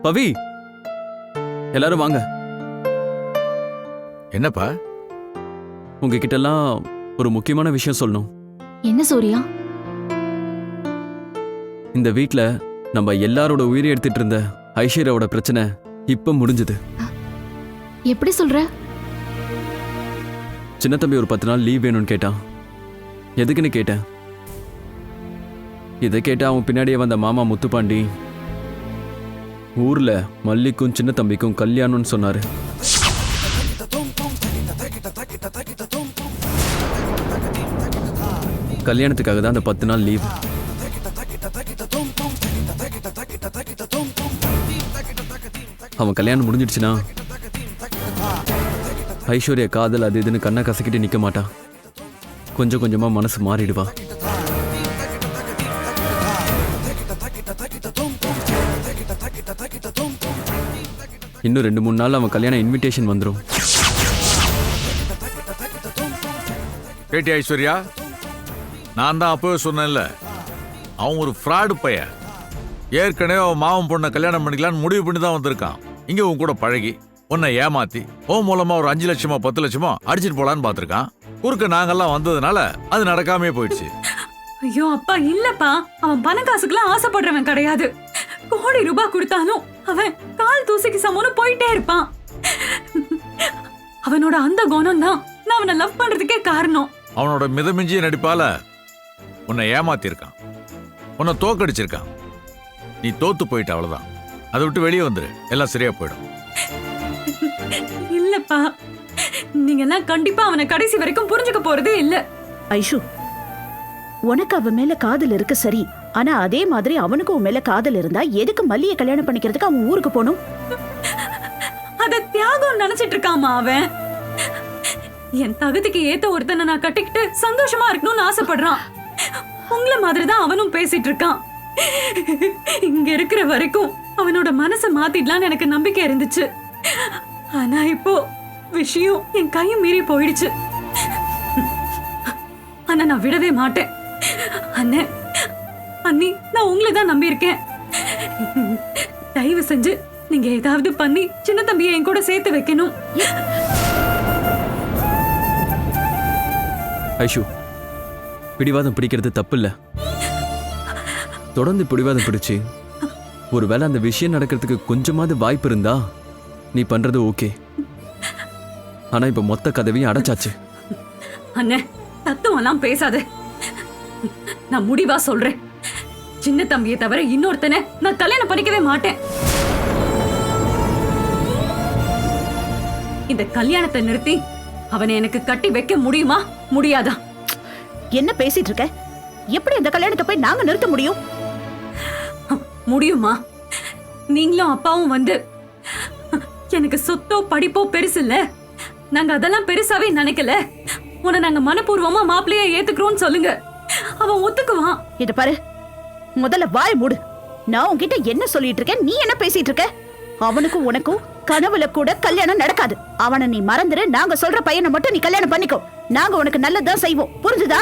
பவி, எல்லாரும் வாங்க. என்னப்பா? உங்ககிட்ட எல்லாம் ஒரு முக்கியமான விஷயம் சொல்லணும். என்ன சூர்யா? இந்த வீட்ல நம்ம எல்லாரோட உயிரை எடுத்துட்டு இருந்த ஐஸ்வர்யாவோட பிரச்சனை இப்ப முடிஞ்சது. எப்படி சொல்ற? சின்ன தம்பி ஒரு 10 நாள் லீவ் வேணும்னு கேட்டான். எதுக்குன்னு கேட்டேன். இதை கேட்டா அவன் பின்னாடியே வந்த மாமா முத்துப்பாண்டி ஊர்ல மல்லிக்கும் சின்ன தம்பிக்கும் கல்யாணம்னு சொன்னாரு. கல்யாணத்துக்காக தான் அந்த 10 நாள் லீவ். அவன் கல்யாணம் முடிஞ்சிடுச்சுன்னா ஐஸ்வர்யா காதல் அது இதுன்னு கண்ணை கசக்கிட்டு நிக்க மாட்டான். கொஞ்சம் கொஞ்சமா மனசு மாறிடுவா. இன்னும் 2-3 நாள் அவன் கல்யாண இன்விடேஷன் வந்துடும். கேட்டி ஐஸ்வர்யா, நான் தான் அப்பவே சொன்னேன்ல, அவன் ஒரு ஃப்ராடு பையன். ஏற்கனவே அவன் மாவன் பொண்ணை கல்யாணம் பண்ணிக்கலான்னு முடிவு பண்ணி தான் வந்திருக்கான். இங்க உன் கூட பழகி உன்னை ஏமாத்தி உன் மூலமா ஒரு 5 லட்சமோ 10 லட்சமோ அடிச்சிட்டு போலான்னு பாத்திருக்கான். குறுக்க நாங்கெல்லாம் வந்ததுனால அது நடக்காமே போயிடுச்சு. ஐயோ அப்பா, இல்லப்பா, அவன் பண காசுக்கெல்லாம் ஆசைப்படுறவன் கிடையாது. கோடி ரூபாய் கொடுத்தாலும் அவன் கால் தூசிக்கு சமோன்னு போயிட்டே இருப்பான். அவனோட அந்த குணம் தான் நான் அவனை லவ் பண்றதுக்கே காரணம். அவனோட மிதமிஞ்சிய நடிப்பால உன்னை ஏமாத்தி இருக்கான், உன்னை தோக்கடிச்சிருக்கான். நீ தோத்து போயிட்ட, அவ்வளவுதான். அதை விட்டு வெளியே வந்துரு, எல்லாம் சரியா போயிடும். இல்லப்பா, நீங்க எல்லாம் கண்டிப்பா அவனை கடைசி வரைக்கும் புரிஞ்சுக்க போறதே இல்ல. ஐஷு, உனக்கு அவன் மேல காதல் இருக்கு சரி, ஆனா அதே மாதிரி அவனுக்கு உன் மேல காதல் இருந்தா எதுக்கு மல்லியை கல்யாணம் பண்ணிக்கிறதுக்கு அவன் ஊருக்கு போகணும்? அத தியாகம் நினைச்சிட்டு இருக்காமா அவன். என் தகுதிக்கு ஏத்த ஒருத்தனை நான் கட்டிக்கிட்டு சந்தோஷமா இருக்கணும்னு ஆசைப்படுறான். உங்களை மாதிரிதான் அவனும் பேசிட்டு இருக்கான். இங்க இருக்கிற வரைக்கும் அவனோட மனசை மாத்திடலான்னு எனக்கு நம்பிக்கை இருந்துச்சு. ஆனா இப்போ விஷயம் என் கையை மீறி போயிடுச்சு. ஆனா நான் விடவே மாட்டேன். அண்ணே, அண்ணி, நான் உங்களை தான் நம்பி இருக்கேன். தயவு செஞ்சு நீங்க ஏதாவது பண்ணி சின்ன தம்பியை என் கூட சேர்த்து வைக்கணும். ஐஷு, பிடிவாதம் பிடிக்கிறது தப்பு இல்ல. தொடர்ந்து பிடிவாதம் பிடிச்சு ஒருவேளை அந்த விஷயம் நடக்கிறதுக்கு கொஞ்சமாவது வாய்ப்பு இருந்தா நீ பண்றது ஓகே. ஆனா இப்ப மொத்த கதவையும் அடைச்சாச்சு. அண்ணே, தத்துவம் எல்லாம் பேசாத. நான் முடிவா சொல்றேன், சின்ன தம்பியை தவிர இன்னொருத்தனை நான் கல்யாணம் பண்ணிக்கவே மாட்டேன். இந்த கல்யாணத்தை நிறுத்தி அவனை எனக்கு கட்டி வைக்க முடியுமா முடியாதா? என்ன பேசிட்டு இருக்க? எப்படி அந்த கல்யாணத்தை போய் நாங்க நிறுத்த முடியும்? முடியுமா? நீங்களும் அப்பாவும் வந்து எனக்கு சொத்தோ படிப்போ பெருசு இல்ல, நாங்க அதெல்லாம் பெருசாவே நினைக்கல, உன்னை நாங்க மனப்பூர்வமா மாப்பிள்ளையா ஏத்துக்கிறோம்னு சொல்லுங்க, அவன் ஒத்துக்குவான். இத பாரு, முதல்ல வாய் மூடு. நான் உன்கிட்ட என்ன சொல்லிட்டு இருக்கேன், நீ என்ன பேசிட்டு இருக்க? அவனுக்கும் உனக்கும் கனவுல கூட கல்யாணம் நடக்காது. அவனை நீ மறந்துரு. நாங்க சொல்ற பையனை மட்டும் நீ கல்யாணம் பண்ணிக்கோ. நாங்க உனக்கு நல்லதுதான் செய்வோம், புரிஞ்சுதா?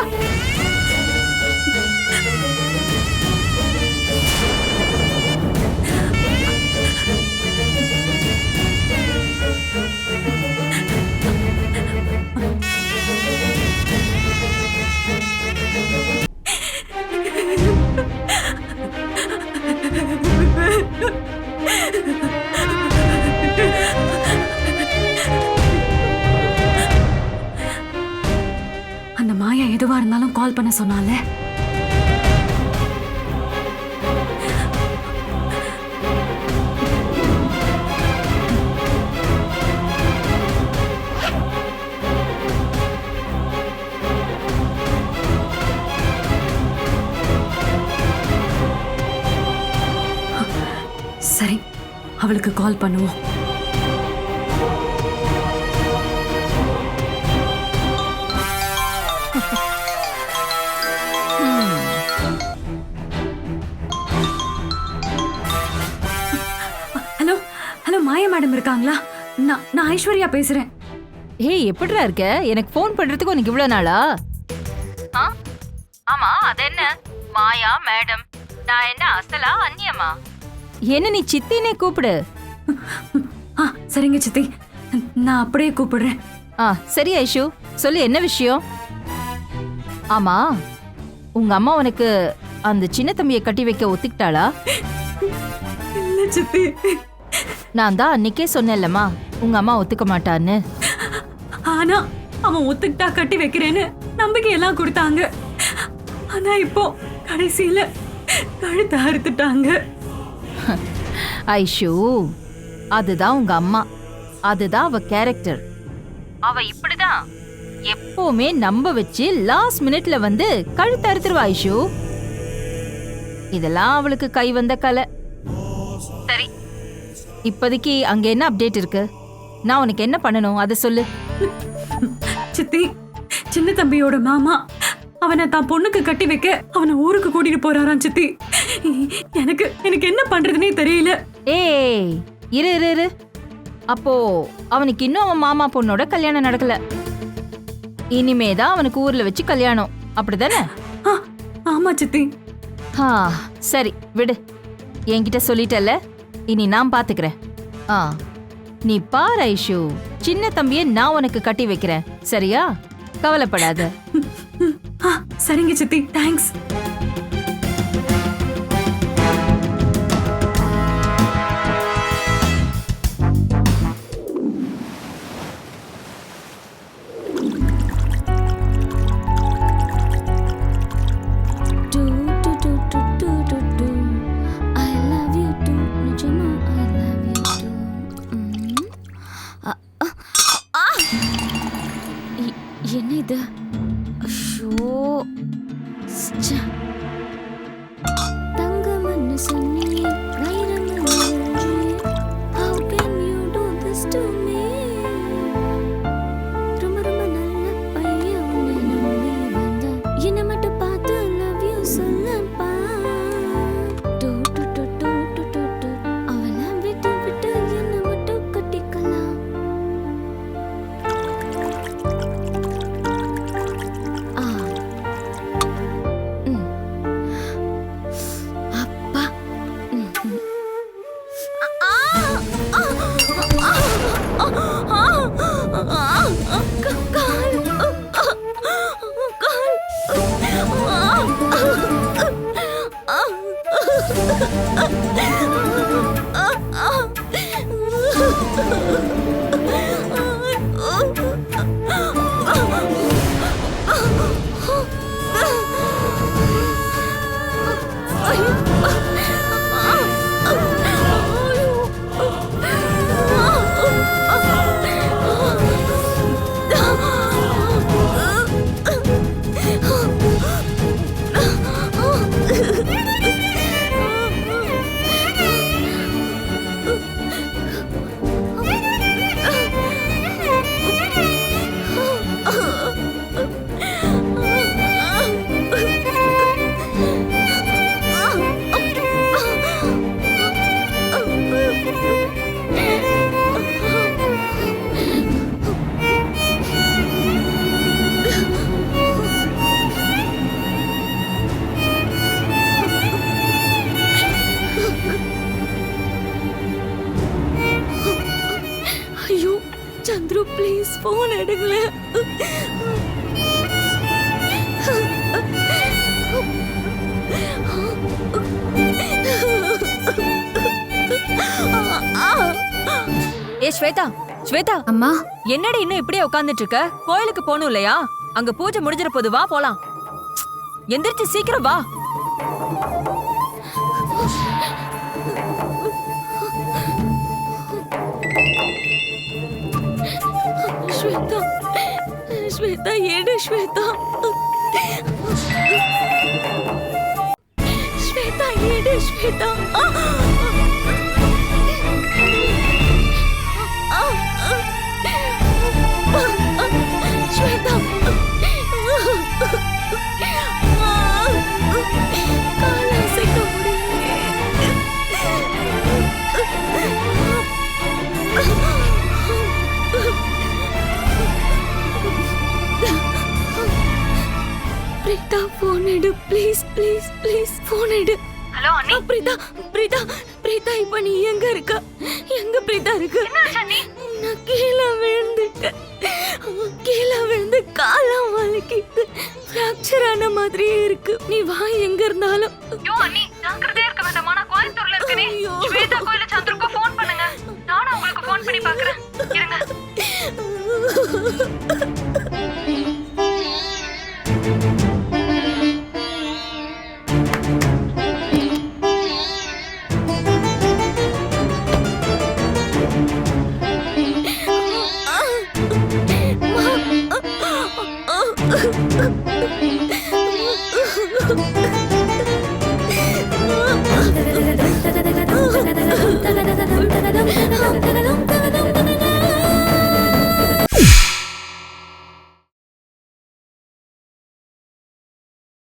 அந்த மாயா எதுவா இருந்தாலும் கால் பண்ண சொன்னால. சரி, அவளுக்கு கால் பண்ணுவோம். ஹலோ ஹலோ, மாயா மேடம் இருக்காங்களா? நான் ஐஸ்வர்யா பேசுறேன். ஏய், எப்படிடா இருக்க? எனக்கு ஃபோன் பண்றதுக்கு உனக்கு இவ்வளவு நாளா? ஆமா, அது என்ன மாயா மேடம்? நான் என்ன அசலா அந்நியமா? என்ன நீ சித்தினே கூப்பிடு. ஆ சரிங்க சித்தி, நான் அப்படியே கூப்பிடுறேன். சரி ஐஷு, சொல்லு என்ன விஷயம்? ஆமா, உங்க அம்மா உனக்கு அந்த சின்ன தம்பியை கட்டி வைக்க ஒத்துக்கிட்டாளா? இல்ல சித்தி. நான் தான் அன்னைக்கே சொன்னேன்லம்மா உங்க அம்மா ஒத்துக்க மாட்டான்னு. ஆனா அவன் ஒத்துக்கிட்டா கட்டி வைக்கிறேன்னு நம்பிக்கை எல்லாம் கொடுத்தாங்க. ஆனா இப்போ கடைசியில கழுத்தை அறுத்துட்டாங்க. ஐஷு, அதுதான் உங்க அம்மா, அதுதான் அவ கேரக்டர். அவ இப்படிதான் எப்பவுமே நம்ப வச்சு லாஸ்ட் மினிட்ல வந்து கழுத்து அறுத்துருவா ஐஷு. இதெல்லாம் அவளுக்கு கை வந்த கலை. சரி, இப்போதைக்கு அங்க என்ன அப்டேட் இருக்கு? நான் உனக்கு என்ன பண்ணணும் அதை சொல்லு. சித்தி, சின்ன தம்பியோட மாமா அவனை தான் பொண்ணுக்கு கட்டி வைக்க அவனை ஊருக்கு கூட்டிட்டு போறாராம் சித்தி. எனக்கு எனக்கு என்ன பண்றதுனே தெரியல. ஏய் இரு இரு இரு, அப்போ அவனுக்கு இன்னும் அவன் மாமா பொண்ணோட கல்யாணம் நடக்கல. இனிமேதான் அவனுக்கு ஊர்ல வச்சு கல்யாணம், அப்படிதானே? ஆமா சித்தி. சரி விடு, என்கிட்ட சொல்லிட்டல, இனி நான் பாத்துக்கிறேன். நீ பாரு ஐஷு, சின்ன தம்பியை நான் உனக்கு கட்டி வைக்கிறேன், சரியா? கவலைப்படாத. சரிங்க சித்தி, தேங்க்ஸ். என்ன இது? ஐயோ, தங்கமன்னு சொன்னியே, வைரமன்னு சொல்றியே. How can you do this to me? ரொம்ப ரொம்ப நல்ல பையன், உன்னை நம்பி வந்தேன். என்னை மட்டும் பார்த்து love you சொல்லப்பா. அவளை விட்டு விட்டு என்னை மட்டும் கட்டிக்கலாம். சந்துரு ப்ளீஸ் போன் எடுங்கள. ஏ ஸ்வேதா, ஸ்வேதா அம்மா, என்னடி இன்னும் இப்படியே உட்கார்ந்துட்டு இருக்க? கோயிலுக்கு போகணும் இல்லையா? அங்க பூஜை முடிஞ்சிட போது, வா போலாம். எந்திரிச்சு சீக்கிரம் வா. ஸ்வேதா, ஸ்வேதா ஏடு ஸ்வேதா, ஸ்வேதா ஏடு ஸ்வேதா. ஸ்வேதா கால் அசைக்க பிரீதா போன் எடு ப்ளீஸ் ப்ளீஸ் ப்ளீஸ் போன் எடு. ஹலோ அண்ணி. பிரீதா பிரீதா பிரீதா இப்ப நீ எங்க இருக்கா? எங்க பிரீதா இருக்கு? நான் கீழே விழுந்துட்டேன். கீழே விழுந்து காலம் வலிக்கிட்டு ஃப்ராக்சர் ஆன மாதிரியே இருக்கு. நீ வா, எங்க இருந்தாலும்.